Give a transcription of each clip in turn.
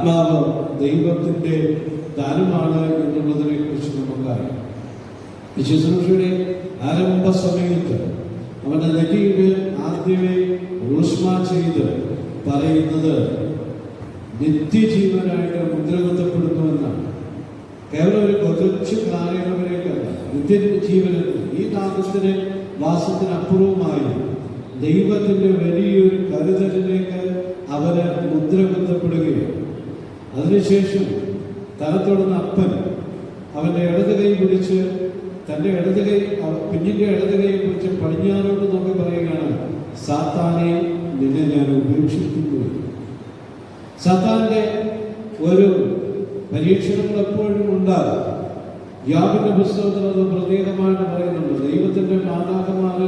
ആത്മാവ് ദൈവത്തിന്റെ ദാനമാണ് എന്നുള്ളതിനെ കുറിച്ച് നമുക്കറിയാം. ശുശ്രൂഷയുടെ ആരംഭ സമയത്ത് അവന്റെ നെറ്റിയുടെ ആദ്യമേ ഊഷ്മ ചെയ്ത് പറയുന്നത് നിത്യജീവനായിട്ട് മുദ്രകുത്തപ്പെടുന്നുവെന്നാണ്. കേവലം ഒരു കൊച്ചു കാലയളവിലേക്കല്ല, നിത്യജീവനെന്ന് ഈ നാമത്തിന് വാസത്തിനപ്പുറവുമായി ദൈവത്തിന്റെ വലിയൊരു കരുതലിലേക്ക് അവര് മുദ്രകുത്തപ്പെടുകയാണ്. അതിനുശേഷം തലത്തോടുന്ന അപ്പൻ അവന്റെ ഇടത് കൈ പിടിച്ച് തന്റെ കുഞ്ഞിന്റെ ഇടത് കൈ പിടിച്ച് പടിഞ്ഞാറോട്ട് നോക്കി പറയുകയാണ്, സാത്താനെ നിന്നെ ഞാൻ ഉപേക്ഷിക്കുന്നു. സാത്താന്റെ ഒരു പരീക്ഷണങ്ങൾ എപ്പോഴും ഉണ്ടാകും. യാബിന്റെ പുസ്തകത്തിൽ അത് പ്രത്യേകമായിട്ട് പറയുന്നുണ്ട്. ദൈവത്തിന്റെ മാതാക്കന്മാർ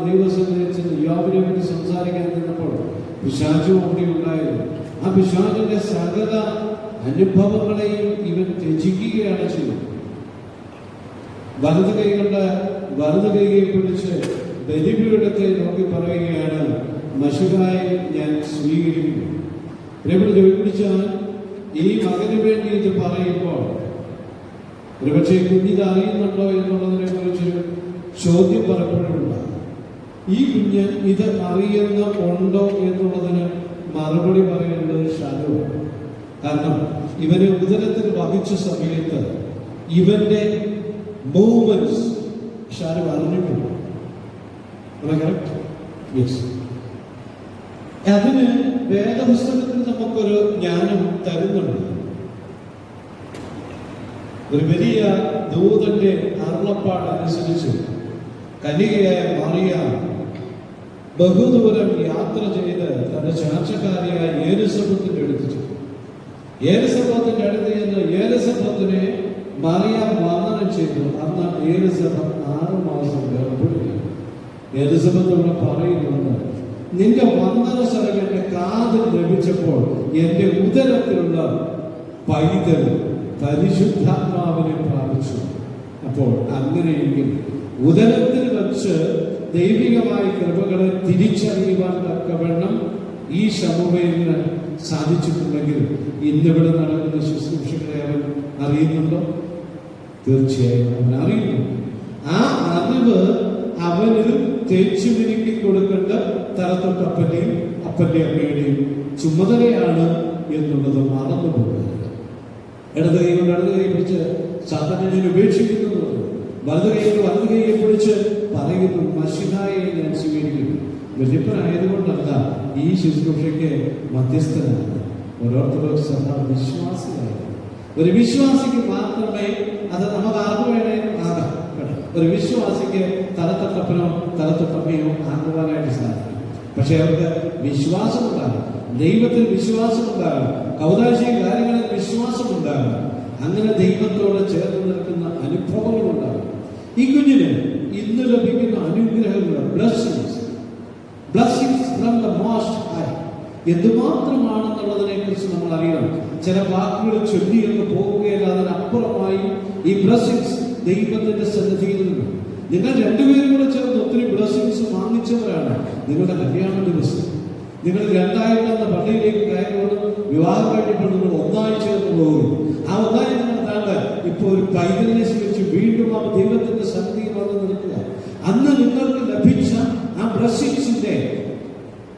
ദൈവസന്നിധിയിൽ യാബിനെ പറ്റി സംസാരിക്കാൻ നിന്നപ്പോൾ പിശാചും അവിടെ ഉണ്ടായിരുന്നു. ആ പിശാചിന്റെ സകല അനുഭവങ്ങളെയും ഇവൻ ത്യജിക്കുകയാണ് ചെയ്യുന്നത്. വലത് കൈയെ പിടിച്ച് ബലിപീഠത്തെ നോക്കി പറയുകയാണ്, മശുഹായി ഞാൻ സ്വീകരിക്കുന്നു. പിടിച്ചാൽ ഈ മകന് വേണ്ടി ഇത് പറയുമ്പോൾ ഒരുപക്ഷെ കുഞ്ഞിത് അറിയുന്നുണ്ടോ എന്നുള്ളതിനെ കുറിച്ചൊരു ചോദ്യം പലപ്പോഴുണ്ട്. ഈ കുഞ്ഞ് ഇത് അറിയുന്നുണ്ടോ എന്നുള്ളതിന് മറുപടി പറയേണ്ടത് ഷാനുവാണ്. കാരണം ഇവനെ ഉദരത്തിൽ വഹിച്ച സമയത്ത് ഇവന്റെ മൂവ്മെന്റ്സ് ഷാനു അറിഞ്ഞിട്ടുണ്ട്. അതിന് വേദപുസ്തകത്തിൽ നമുക്കൊരു ജ്ഞാനം തരുന്നുണ്ട്. ഒരു വലിയ ദൂതന്റെ അരുളപ്പാട് അനുസരിച്ച് കന്യകയായ മറിയ ബഹുദൂരം യാത്ര ചെയ്ത് തന്റെ ചാർച്ചക്കാരിയായ ഏലിസബത്തിന്റെ അടുത്ത് ചെന്നു. ഏലിസബത്തിന്റെ അടുത്ത് ചെന്ന് ഏലിസബത്തിനെ മറിയ വന്ദനം ചെയ്തു. അന്ന് ഏലിസബത്ത് 6 മാസം ഗർഭിണിയാണ്. ഏലിസബത്ത് ഇവിടെ പറയുന്നുണ്ട്, നിന്റെ വന്ദന സ്വരം എന്റെ കാതിൽ ലഭിച്ചപ്പോൾ എന്റെ ഉദരത്തിലുള്ള പൈതൽ പരിശുദ്ധാത്മാവിനെ പ്രാപിച്ചു. അപ്പോൾ അങ്ങനെയെങ്കിൽ ഉദരത്തിൽ വെച്ച് ദൈവികമായ കൃപകളെ തിരിച്ചറിയുവാൻ തക്കവണ്ണം ഈ ശമൂഹത്തിന് സാധിച്ചിട്ടുണ്ടെങ്കിൽ ഇന്നിവിടെ നടക്കുന്ന ശുശ്രൂഷകളെ അവൻ അറിയുന്നുണ്ടോ? തീർച്ചയായും അവൻ അറിയുന്നു. ആ അറിവ് അവന് തേച്ചു മിനുക്കി കൊടുക്കേണ്ട തലത്തൊട്ടപ്പന്റെയും അപ്പന്റെ അമ്മയുടെയും ചുമതലയാണ് എന്നുള്ളത് മറന്നു പോകുന്നത്. ഇടത് കൈ പിടിച്ച് സാധാരണ ഞാൻ ഉപേക്ഷിക്കുന്നു, വലത് കൈയെ പിടിച്ച് പറയുന്നു, മശിഹായെ ഞാൻ സ്വീകരിക്കുന്നു. വെളിപ്പനായതുകൊണ്ടല്ല ഈ ശുശ്രൂഷയ്ക്ക് മധ്യസ്ഥനാണ്. ഓരോരുത്തർക്കും സഭ വിശ്വാസിയായിരുന്നു. ഒരു വിശ്വാസിക്ക് മാത്രമേ അത് നമുക്ക് ആർക്കു വേണേ ആകാം. ഒരു വിശ്വാസിക്ക് തലത്തൊട്ടപ്പനോ തലത്തൊട്ടമ്മയോ ആകുവാനായിട്ട് സാധിക്കും. പക്ഷെ അവർക്ക് വിശ്വാസം ഉണ്ടാകും, ദൈവത്തിൽ വിശ്വാസം ഉണ്ടാകും, കൗതാശിക കാര്യങ്ങളിൽ വിശ്വാസം ഉണ്ടാകും. അങ്ങനെ ദൈവത്തോട് ചേർന്ന് നിൽക്കുന്ന അനുഭവങ്ങൾ ഉണ്ടാകും. ഈ കുഞ്ഞിന് ഇന്ന് ലഭിക്കുന്ന അനുഗ്രഹങ്ങൾ, blessings from the most high എന്തുമാത്രമാണെന്നുള്ളതിനെ കുറിച്ച് നമ്മൾ അറിയണം. ചില വാക്കുകൾ ചൊല്ലിയെന്ന് പോകുകയല്ല, അതിനപ്പുറമായി ഈ ബ്ലെസ്സിങ്സ് ദൈവത്തിന്റെ സന്നിധിയിൽ നിന്ന് നിങ്ങൾ രണ്ടുപേരും കൂടെ ചേർന്ന് ഒത്തിരി ബ്ലെസ്സിങ്സ് വാങ്ങിച്ചവരാണ്. നിങ്ങളുടെ കല്യാണ ദിവസം നിങ്ങൾ രണ്ടായിട്ടാണ് പള്ളിയിലേക്ക് കയറുകൊണ്ട് വിവാഹം കഴിഞ്ഞപ്പോൾ നിങ്ങൾ ഒന്നായി ചേർന്ന് പോകും. ആ ഒന്നായി നിങ്ങൾ താണ്ട് ഇപ്പോൾ ഒരു പൈതലിനെ സ്വീകരിച്ച് വീണ്ടും ആ ദൈവത്തിന്റെ സന്നിധിയിൽ വന്ന് നിൽക്കുക. അന്ന് നിങ്ങൾക്ക് ലഭിച്ച ആ ബ്ലെസ്സിങ്സിന്റെ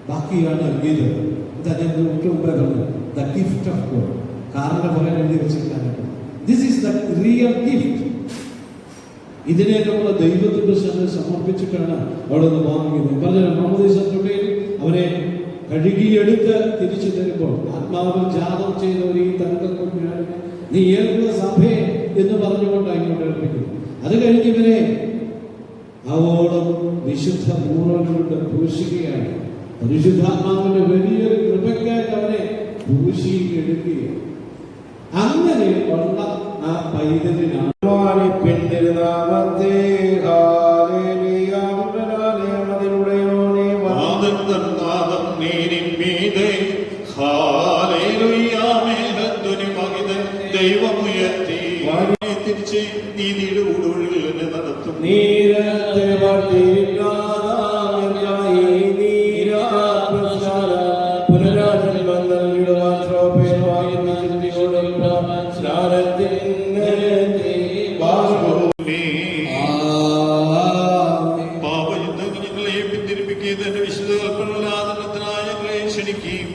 ബാക്കിയാണ് ഇത്. The gift of God. കാറിന്റെ പോലെ എഴുതി വെച്ചിട്ടാണ്. This is the real gift. ഇതിനെ നമ്മൾ ദൈവത്തിന്റെ സ്ഥലത്ത് സമർപ്പിച്ചിട്ടാണ് അവിടെ നിന്ന് വാങ്ങിയത്. പറഞ്ഞ മാമോദീസയിൽ അവനെ കഴുകിയെടുത്ത് തിരിച്ചു തരുമ്പോൾ ആത്മാവിൽ ജാതം ചെയ്തവർ ഈ തങ്കക്കുഞ്ഞാണ് നീ ഏൽക്കുന്ന സഭയെ എന്ന് പറഞ്ഞുകൊണ്ട് അങ്ങോട്ട് ഏൽപ്പിക്കുന്നു. അത് കഴിഞ്ഞ് ഇവരെ അവോളം വിശുദ്ധ മൂറോടുകൊണ്ട് പൂശുകയാണ്. പരിശുദ്ധാത്മാവിന്റെ വലിയൊരു കൃപയ്ക്കായിട്ട് അവനെ പൂശിയെടുക്കുകയാണ്. അങ്ങനെ ഉള്ള ആ പൈതലിനാണ് ദൈവമുയർത്തി തിരിച്ച് നീതിയുടെ ഊടുവഴികൾ എന്നെ നടത്തും. പുനരാജന്മ തന്റെ വിശുദ്ധ കൽപ്പനലാദനത്തിനായ ഞങ്ങളെ ക്ഷണിക്കുകയും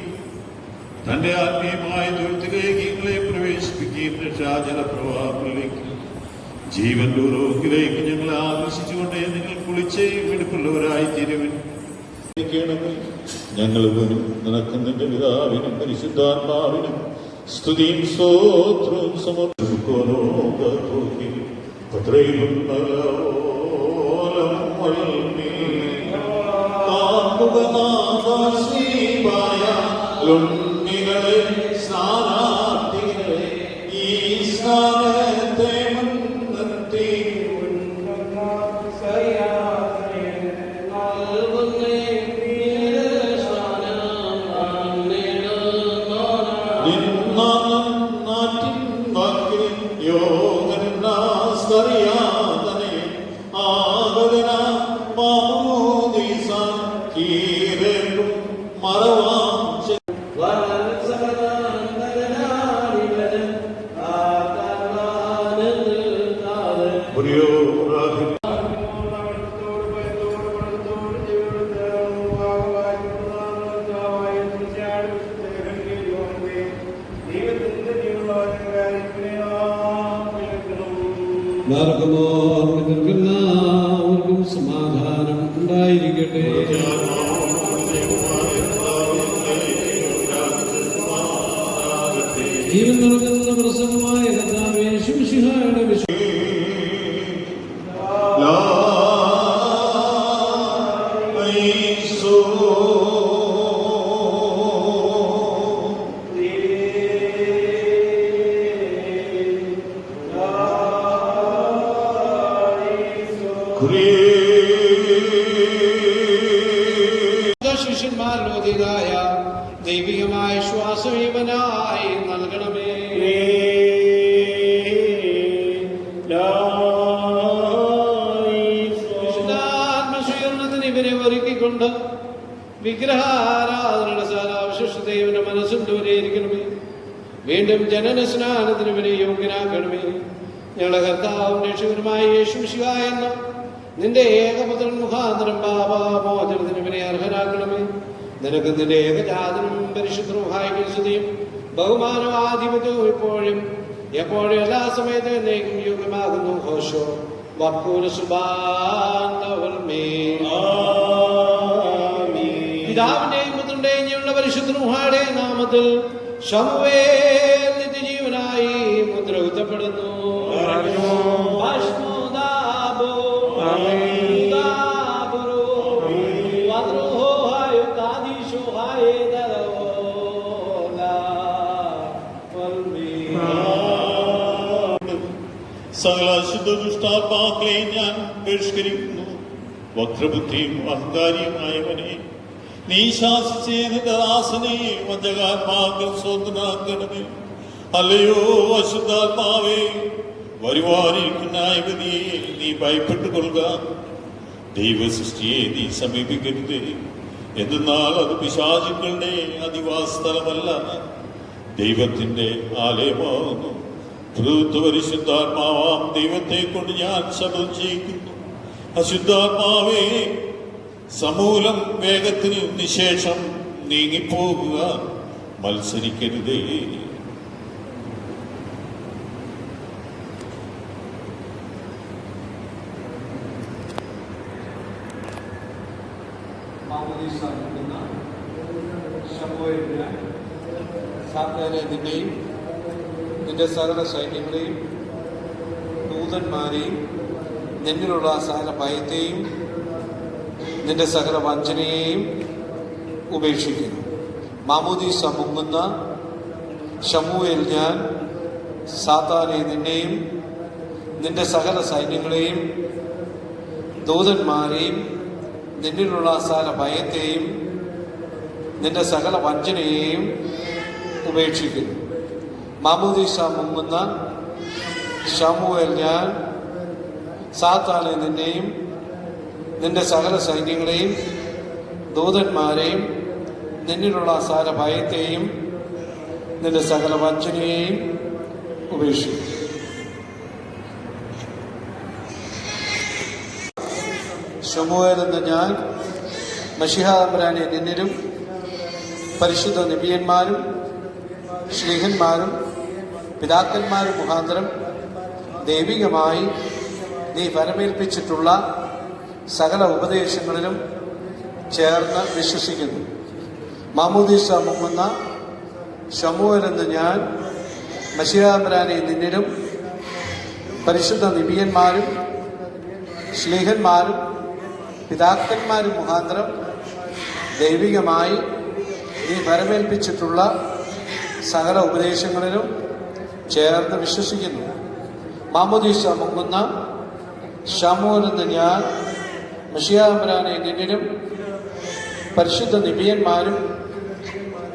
തന്റെ ആത്മീയമായ ദുരിതത്തിലേക്ക് ഞങ്ങളെ പ്രവേശിപ്പിക്കുകയും രക്ഷാജലപ്രവാഹങ്ങളിലേക്ക് ജീവന്റെ ഉറവിലേക്ക് ഞങ്ങളെ ആകർഷിച്ചുകൊണ്ട് നിങ്ങൾ കുളിച്ച് വെടുപ്പുള്ളവരായി തീരുവിൻ. ഞങ്ങൾ നടക്കുന്നതിന്റെ പിതാവിനും പരിശുദ്ധാത്മാവിനും സ്തുതിയും സ്തോത്രവും സമർപ്പിക്കുന്നു. സ്നാനാർത്ഥികളെ ഈ സ്നാനത്തെ മുൻനിർത്തി എല്ലാവർക്കും സമാധാനം ഉണ്ടായിരിക്കട്ടെ. ജീവൻ നൽകുന്ന പ്രസവമായ കർത്താവേ, ശുശ്രൂഷയുടെ ശിഷ്യന്മാരിലോതിയായ ദൈവികമായ ശ്വാസം ഇവനായി നൽകണമേ. വിശുദ്ധാത്മസ്വീകരണത്തിന് ഇവരെ ഒരുക്കിക്കൊണ്ട് വിഗ്രഹാരാധനയുടെ സാരാവശിഷ്ട ഇവന്റെ മനസ്സും ദൂരെയിരിക്കണമേ. വീണ്ടും ജനന സ്നാനത്തിന് ഇവരെ യോഗ്യനാക്കണമേ. ഞങ്ങളുടെ കർത്താവും രക്ഷകനുമായ യേശുമിശിഹ എന്ന നിന്റെ ഏകപുത്രൻ മുഖാന്തരം പാപമോചനത്തിന് ഇവരെ അർഹരാക്കണമേ. നിനക്ക് നിന്റെ ഏകജാതനും പരിശുദ്ധനുമായ സ്തുതിയും ബഹുമാനവും ആധിപത്യവും ഇപ്പോഴും എപ്പോഴും എല്ലാ സമയത്തും എന്നേക്കും യോഗ്യമാകുന്നു. ഹോശോ വക്കൂല പിതാവിന്റെയും പുത്രന്റെയും ജീവനുള്ള പരിശുദ്ധനുമായ നാമത്തിൽ ശമൂവേൽ നിത്യജീവനായി മുദ്ര കുത്തപ്പെടുന്നു. സകല ശുദ്ധദുഷ്ടാത്മാക്കളെ ഞാൻ ബഹിഷ്കരിക്കുന്നു. വക്രബുദ്ധിയും അഹങ്കാരിയുമായവനെ നീ ശാസിച്ചേ നിന്റെ ദാസനെ വഞ്ചകാത്മാക്കൾ സ്വന്തനാക്കണമേ. അല്ലയോ അശുദ്ധാത്മാവേ, വരുവാനിരിക്കുന്ന യുവതിയെ നീ ഭയപ്പെട്ടുകൊള്ളുക. ദൈവസൃഷ്ടിയെ നീ സമീപിക്കരുത്, എന്തെന്നാൽ അത് പിശാചുക്കളുടെ അധിവാസസ്ഥലമല്ല, ദൈവത്തിന്റെ ആലയമാകുന്നു. പരിശുദ്ധാത്മാവാം ദൈവത്തെ കൊണ്ട് ഞാൻ ശബ്ദം ചെയ്യിക്കുന്നു. അശുദ്ധാത്മാവേ, സമൂലം വേഗത്തിന് നിശേഷം നീങ്ങിപ്പോകുക, മത്സരിക്കരുതേ. നിന്റെയും നിന്റെ സകല സൈന്യങ്ങളെയും ദൂതന്മാരെയും നിന്നിലുള്ള സകല ഭയത്തെയും നിന്റെ സകല വഞ്ചനയെയും ഉപേക്ഷിക്കുന്നു. മാമോദീസ മുങ്ങുന്ന ശമൂവേൽ ഞാൻ സാത്താനെ നിന്നെയും നിന്റെ സകല സൈന്യങ്ങളെയും ദൂതന്മാരെയും നിന്നിലുള്ള സകല ഭയത്തെയും നിന്റെ സകല വഞ്ചനയെയും ഉപേക്ഷിക്കുന്നു. മാമോദീസ മുങ്ങുന്ന ശമൂവേൽ ഞാൻ സാത്താനെ നിന്നെയും നിന്റെ സകല സൈന്യങ്ങളെയും ദൂതന്മാരെയും നിന്നിലുള്ള സകല ഭയത്തെയും നിന്റെ സകല വഞ്ചനയെയും ഉപേക്ഷിക്കും. ശമൂവേൽ എന്ന ഞാൻ മശിഹാതമ്പുരാനെ നിന്നിലും പരിശുദ്ധ നബിയന്മാരും ശ്ലീഹന്മാരും പിതാക്കന്മാരും മുഖാന്തരം ദൈവികമായി നീ ഫലമേൽപ്പിച്ചിട്ടുള്ള സകല ഉപദേശങ്ങളിലും ചേർന്ന് വിശ്വസിക്കുന്നു. മാമോദീസ മുങ്ങുന്ന ശമൂവേൽ എന്ന ഞാൻ മശിഹാതമ്പുരാനെ നിന്നിലും പരിശുദ്ധ നബിയന്മാരും ശ്ലീഹന്മാരും പിതാക്കന്മാരും മുഖാന്തരം ദൈവികമായി നീ ഫലമേൽപ്പിച്ചിട്ടുള്ള സകല ഉപദേശങ്ങളിലും ചേർന്ന് വിശ്വസിക്കുന്നു. മാമോദീസ മുങ്ങുന്ന ശമൂവേൽ എന്ന ഞാൻ മശിഹാതമ്പുരാനെ നിന്നിലും പരിശുദ്ധ നബിയന്മാരും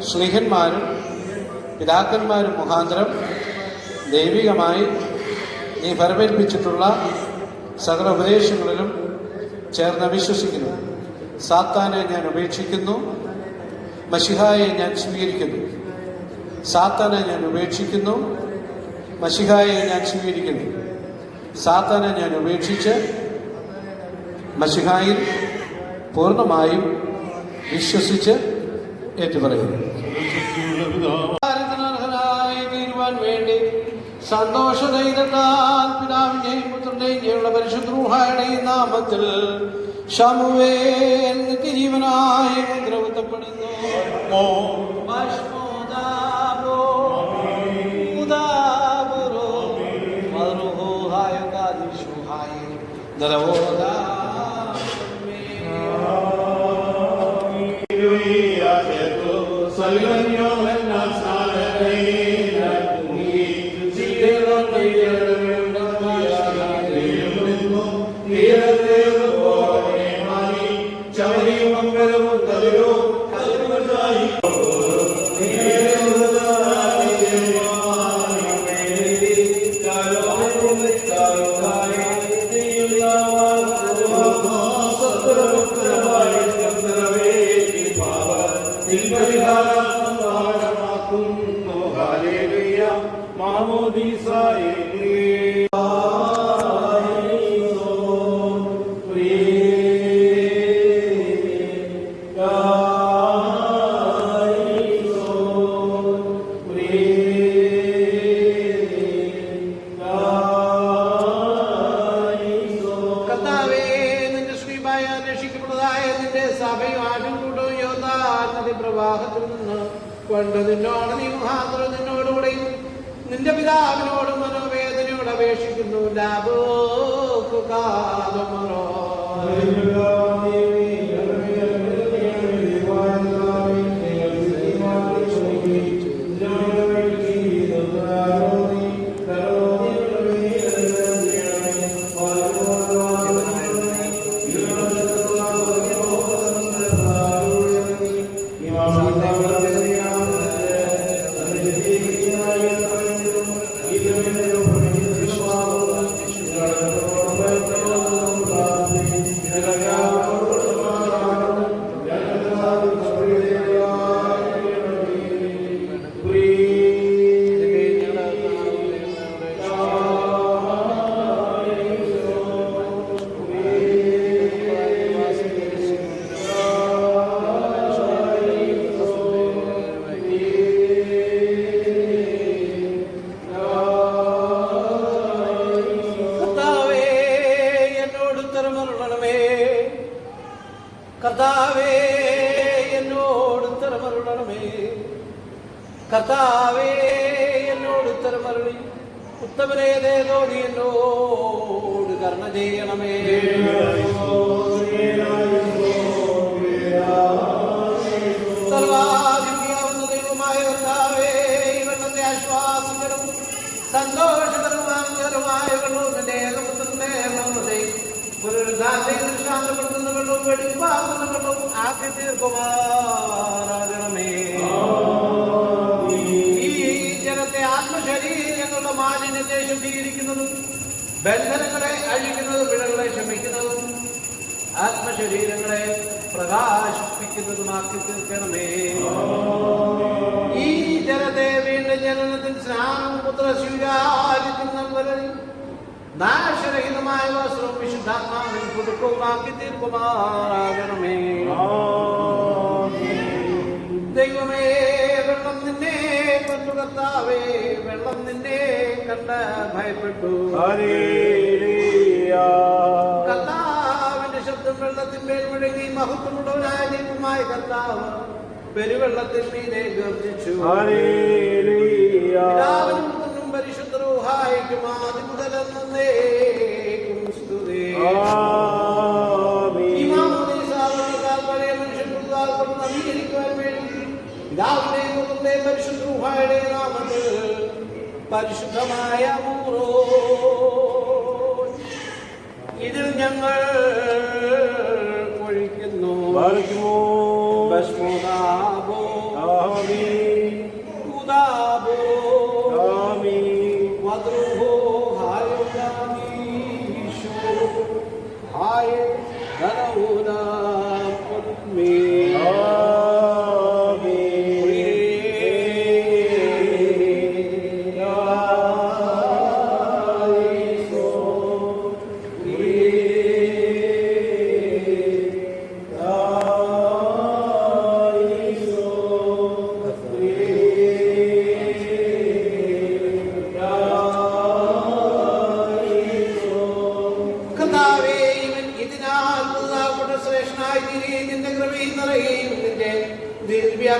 ശ്ലീഹന്മാരും പിതാക്കന്മാരും മുഖാന്തരം ദൈവികമായി നീ ഫലമേൽപ്പിച്ചിട്ടുള്ള സകല ഉപദേശങ്ങളിലും ചേർന്ന് വിശ്വസിക്കുന്നു. സാത്താനെ ഞാൻ ഉപേക്ഷിക്കുന്നു, മശിഹായെ ഞാൻ സ്വീകരിക്കുന്നു. സാത്താനെ ഞാൻ ഉപേക്ഷിക്കുന്നു, മശിഹായെ ഞാൻ സ്വീകരിക്കുന്നു. സാത്താനെ ഞാൻ ഉപേക്ഷിച്ച് മശിഹായിൽ പൂർണ്ണമായും വിശ്വസിച്ച് ഏറ്റുപറയുന്നു. തീരുവാൻ വേണ്ടി സന്തോഷധൈര്യത്താൽ പിതാവിന്റെയും പുത്രന്റെയും ജീവനുള്ള പരിശുദ്ധ റൂഹായുടെയും നാമത്തിൽ ശമൂവേൽ നിത്യജീവനായി മുദ്രകുത്തപ്പെടുന്നു. പ്രവാഹത്തിൽ നിന്ന് കൊണ്ട് നിന്നോട് നീ മുഖാന്തരം നിന്നോടുകൂടെയും നിന്റെ പിതാവിനോടും മനോവേദനയോട് അപേക്ഷിക്കുന്നു. കർത്താവേ എന്നോട് ഉത്തരമരുളണമേ. കർത്താവേ എന്നോട് ഉത്തരമരുളി ഉത്തമനേതേതോ നീ എന്നോട് കരുണ ചെയ്യണമേ. സർവാധിപതിയാവുന്ന ദൈവമായ കർത്താവേ, ഈ വെള്ളത്തെ ആശ്വാസകരും സന്തോഷകരമായ വെള്ളവും നിന്റെ ഏകപുത്രന്റെ ശാന്തപ്പെടുത്തുന്ന വെള്ളവും വെടിപ്പാകുന്ന വെള്ളവും ആക്കി തീർക്കുമാറാകണമേ. ഈ ജനത്തെ ആത്മശരീരങ്ങളുടെ മാലിന്യത്തെ ശുദ്ധീകരിക്കുന്നതും ബന്ധനങ്ങളെ അഴിക്കുന്നതും പിഴകളെ ക്ഷമിക്കുന്നതും ആത്മശരീരങ്ങളെ പ്രകാശിപ്പിക്കുന്നതുമാക്കി തീർക്കണമേ. ഈ ജനത്തെ വീണ്ടും ജനനത്തിൽ സ്നാനം പുത്ര സ്വീകാര്യത്തിനും വരെ നാശരഹിതമായ വസ്ത്രവും വിശുദ്ധാത്മാവിൻ പുതുക്കവുമാക്കി തീർക്കുമാറാകണമേ. കർത്താവേ, വെള്ളം നിന്നെ കണ്ട് ഭയപ്പെട്ടു. കർത്താവിന്റെ ശബ്ദം വെള്ളത്തിന്മേൽ മുഴങ്ങി. മഹത്വമുള്ളവനായ ദൈവമായ കർത്താവ് പെരുവെള്ളത്തിൽ മീതെ ഗർജിച്ചു. പിതാവിനും പുത്രനും പരിശുദ്ധ റൂഹായിക്കും ആദ്യം മുതൽ എന്നേക്കും സ്തുതി. ഈ മാമോദീസാവരണത്താൽ പഴയ മനുഷ്യൻ പുതുതാൽക്കൊണ്ട് നവീകരിക്കുവാൻ വേണ്ടി പിതാവിന്റെയും പുത്രന്റെയും പരിശുദ്ധ റൂഹായുടെ നാമത്തിൽ പരിശുദ്ധമായ മൂറോ ഇതിൽ ഞങ്ങൾ ഒഴിക്കുന്നു. ഭസ്മോദാബോ ഉദാബോ വദ്രുഹോ ഹായുഗാമീശോ ഹായ ധനൗനാം പുത്മേ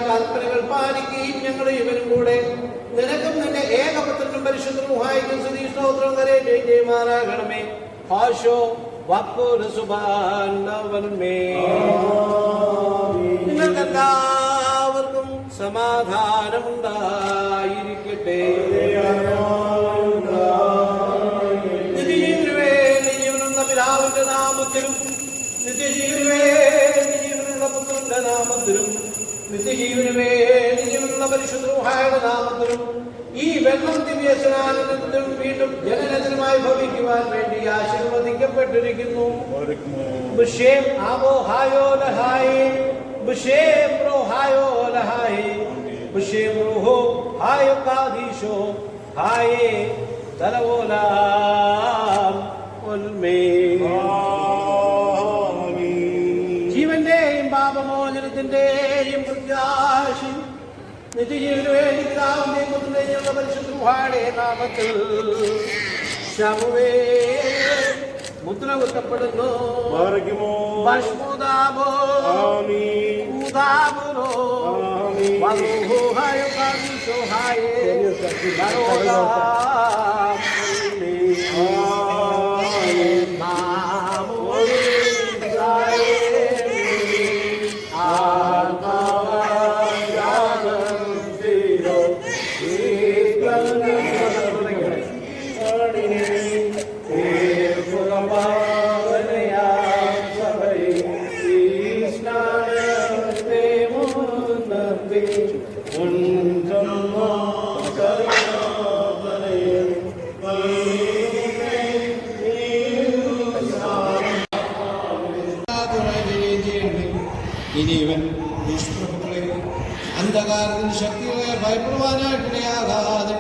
കൽപ്പനകൾ പാലിക്കുകയും ഞങ്ങളുടെ ഇവനും കൂടെ നിനക്കും നിന്റെ ഏകപുത്രനും പരിശുദ്ധ റൂഹായിക്കും സ്തുതി സ്തോത്രം കരേറ്റുമാറാകണമേ. ഹാശോ വാക്കുരസുബാനവന്മേ. നിങ്ങൾക്കെല്ലാവർക്കും സമാധാനമുണ്ടായിരിക്കട്ടെ. നിത്യജീവനുവേ ജീവനുള്ള പിതാവിന്റെ നാമത്തിലും നിത്യജീവനുവേ ജീവനുള്ള പുത്രന്റെ നാമത്തിലും നിത്യജീവനുമേ ജീവനുള്ള പരിശുദ്ധ റൂഹായുടെ നാമത്തിലും ഈ വെള്ളം ദിവ്യ സ്നാനത്തിലും വീണ്ടും ജനനത്തിനുമായി ഭവിക്കുവാൻ വേണ്ടി ആശീർവദിക്കപ്പെട്ടിരിക്കുന്നു. ബുഷേം ആവോ ഹായോ ലഹായേ ബുഷേം റോഹായോ ലഹായേ ബുഷേം റൂഹോ ഹായോ കാദീശോ ഹായേ തലവോലാം ഉൽമേ. ജീവന്റെയും പാപമോചനത്തിന്റെയും പ്രത്യാശി നിത്യജീവനു വേണ്ടി പിതാവിന്റെയും പുത്രന്റെയും പരിശുദ്ധ റൂഹായുടെ നാമത്തിൽ ശമുവേ മുദ്ര കുത്തപ്പെടുന്നു. ഭസ്മോദാബോ ഊദാബുരോ വദ്രുഹോ ഹായുഗാമീശോ ഹായേ ധനൗനാം ഇനി ഇവൻ ദുഷ്പ്രഭുക്കളെ അന്ധകാരത്തിന് ശക്തികളെ ഭയപ്പെടുവാനായിട്ടിടയാകാതെ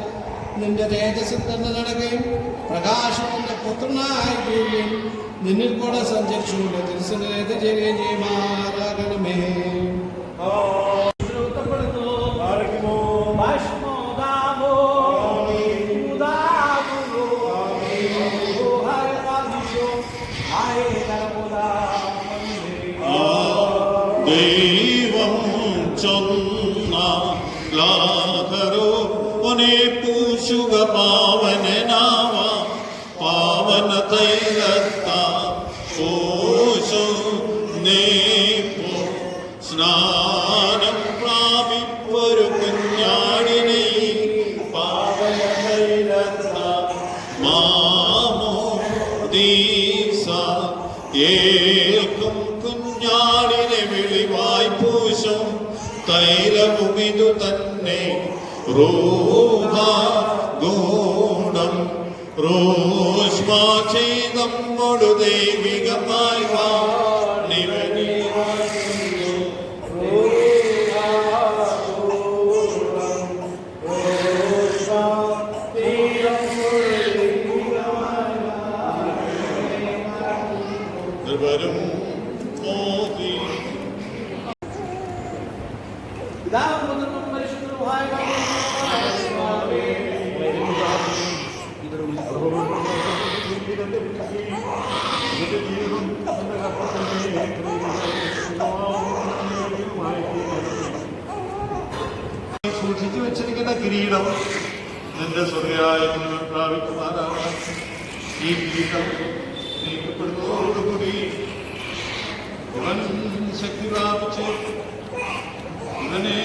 നിന്റെ തേജസ്സിൽ തന്നെ നടക്കുകയും പ്രകാശം നിന്റെ പുത്രനായി തീരുകയും നിന്നിൽ കൂടെ സഞ്ചരിച്ചുകൊണ്ട് തിരുസന്നിധിയിലേക്ക് ചേരുകയും ചെയ്യുമാറാകണമേ. ദൈവം ചൊന്ന ലാഹരോ ഒനേ പൂശുക പാവനാവ പാവന തൈലത്ത പൂശു നീപ്പോ സ്നാനം പ്രാപിപ്പൊരു കുഞ്ഞാടിനെ പാവന തൈലത്ത മാമോ ദീസ ഏൽക്കും കുഞ്ഞാടിനെ വെളിവായി പൂശും തൈലവുമിതു തന്നെ ഗൂഢം റോഷ്മാചേതമ്മൊടു ദൈവികമായി വരും മോദി പിതാവും പുത്രനും പരിശുദ്ധ റൂഹായും സൂക്ഷിച്ചു വെച്ചിരിക്കുന്ന കിരീടം നിന്റെ സ്വർഗയായ പ്രാപിക്കുമാറാണ്. ഈ കിരീടം നീക്കപ്പെടുന്നതോടുകൂടി ഇവൻ ശക്തി പ്രാപിച്ച് ഇവനെ